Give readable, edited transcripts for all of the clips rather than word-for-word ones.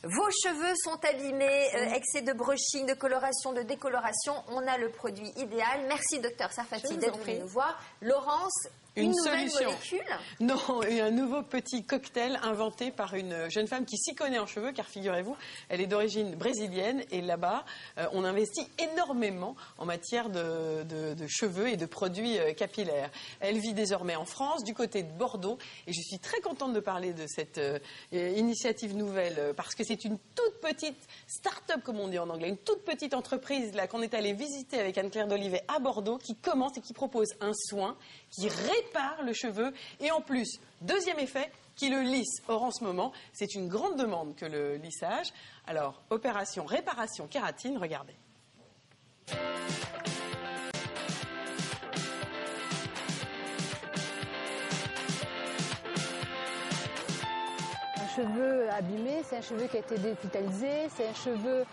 Vos cheveux sont abîmés, excès de brushing, de coloration, de décoloration. On a le produit idéal. Merci, docteur Sarfati, d'être venu nous voir. Laurence, une nouvelle molécule? Non, un nouveau petit cocktail inventé par une jeune femme qui s'y connaît en cheveux, car figurez-vous, elle est d'origine brésilienne et là-bas, on investit énormément en matière de cheveux et de produits capillaires. Elle vit désormais en France, du côté de Bordeaux, et je suis très contente de parler de cette initiative nouvelle, parce que c'est une toute petite start-up, comme on dit en anglais, une toute petite entreprise là qu'on est allé visiter avec Anne-Claire d'Olivet à Bordeaux, qui commence et qui propose un soin qui répare le cheveu et en plus, deuxième effet, qui le lisse. Or en ce moment, c'est une grande demande que le lissage. Alors, opération réparation kératine, regardez. Un cheveu abîmé, c'est un cheveu qui a été dévitalisé, c'est un cheveu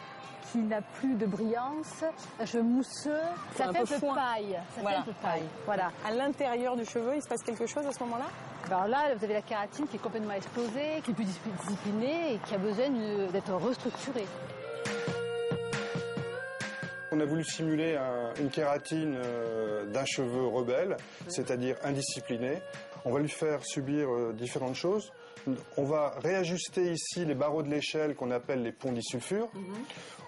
qui n'a plus de brillance, un cheveu mousseux, ça fait un peu paille. Voilà, paille. Voilà. À l'intérieur du cheveu, il se passe quelque chose à ce moment-là? Alors là, vous avez la kératine qui est complètement explosée, qui est plus disciplinée et qui a besoin d'être restructurée. On a voulu simuler une kératine d'un cheveu rebelle, c'est-à-dire indiscipliné. On va lui faire subir différentes choses. On va réajuster ici les barreaux de l'échelle qu'on appelle les ponts disulfure.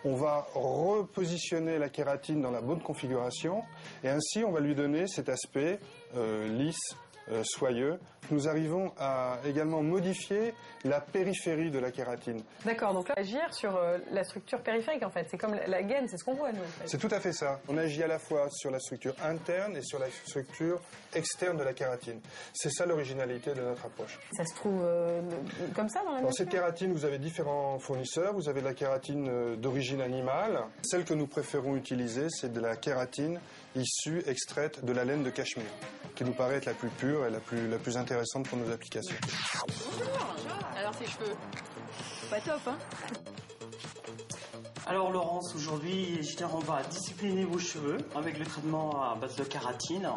On va repositionner la kératine dans la bonne configuration et ainsi on va lui donner cet aspect lisse, soyeux. Nous arrivons à également modifier la périphérie de la kératine. D'accord, donc là, agir sur la structure périphérique en fait, c'est comme la gaine, c'est ce qu'on voit nous. En fait. C'est tout à fait ça. On agit à la fois sur la structure interne et sur la structure externe de la kératine. C'est ça l'originalité de notre approche. Ça se trouve comme ça dans la nature? Dans cette kératine, vous avez différents fournisseurs. Vous avez de la kératine d'origine animale. Celle que nous préférons utiliser, c'est de la kératine issue, extraite de la laine de cachemire, qui nous paraît être la plus pure et la plus intéressante pour nos applications. Alors ces cheveux, pas top hein? Alors Laurence, aujourd'hui, on va discipliner vos cheveux avec le traitement à base de kératine.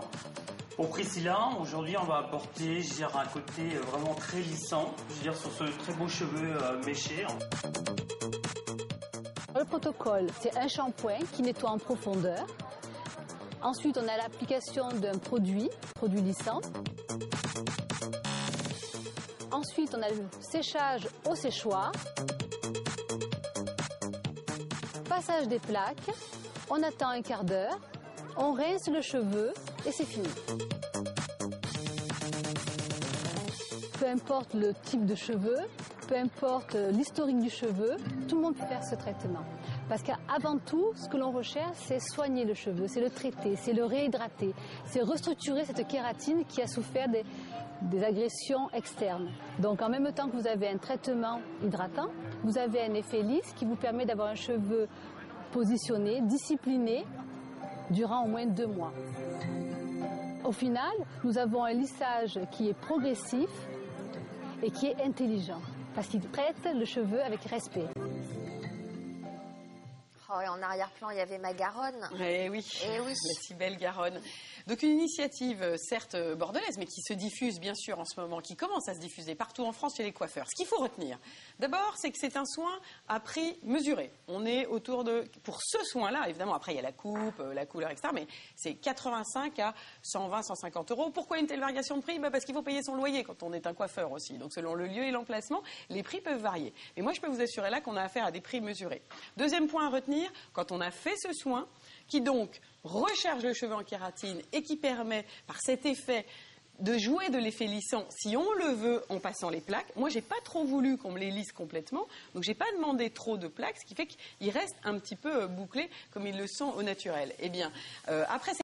Pour Priscilla, aujourd'hui, on va apporter, un côté vraiment très lissant, sur ce très beau cheveu méché. Le protocole, c'est un shampoing qui nettoie en profondeur. Ensuite, on a l'application d'un produit lissant. Ensuite, on a le séchage au séchoir. Passage des plaques. On attend un quart d'heure. On rince le cheveu et c'est fini. Peu importe le type de cheveux, peu importe l'historique du cheveu, tout le monde peut faire ce traitement. Parce qu'avant tout, ce que l'on recherche, c'est soigner le cheveu, c'est le traiter, c'est le réhydrater, c'est restructurer cette kératine qui a souffert des agressions externes. Donc en même temps que vous avez un traitement hydratant, vous avez un effet lisse qui vous permet d'avoir un cheveu positionné, discipliné, durant au moins 2 mois. Au final, nous avons un lissage qui est progressif et qui est intelligent, parce qu'il traite le cheveu avec respect. Oh, et en arrière-plan, il y avait ma Garonne. Eh oui, la si belle Garonne. Donc une initiative, certes bordelaise, mais qui se diffuse bien sûr en ce moment, qui commence à se diffuser partout en France chez les coiffeurs. Ce qu'il faut retenir, d'abord, c'est que c'est un soin à prix mesuré. On est autour de... Pour ce soin-là, évidemment, après il y a la coupe, la couleur, etc. Mais c'est 85 à 120, 150 euros. Pourquoi une telle variation de prix? Parce qu'il faut payer son loyer quand on est un coiffeur aussi. Donc selon le lieu et l'emplacement, les prix peuvent varier. Mais moi, je peux vous assurer là qu'on a affaire à des prix mesurés. Deuxième point à retenir, quand on a fait ce soin, qui donc recharge le cheveu en kératine et qui permet, par cet effet, de jouer de l'effet lissant, si on le veut, en passant les plaques. Moi, j'ai pas trop voulu qu'on me les lisse complètement, donc j'ai pas demandé trop de plaques, ce qui fait qu'ils restent un petit peu bouclés comme ils le sont au naturel. Eh bien, après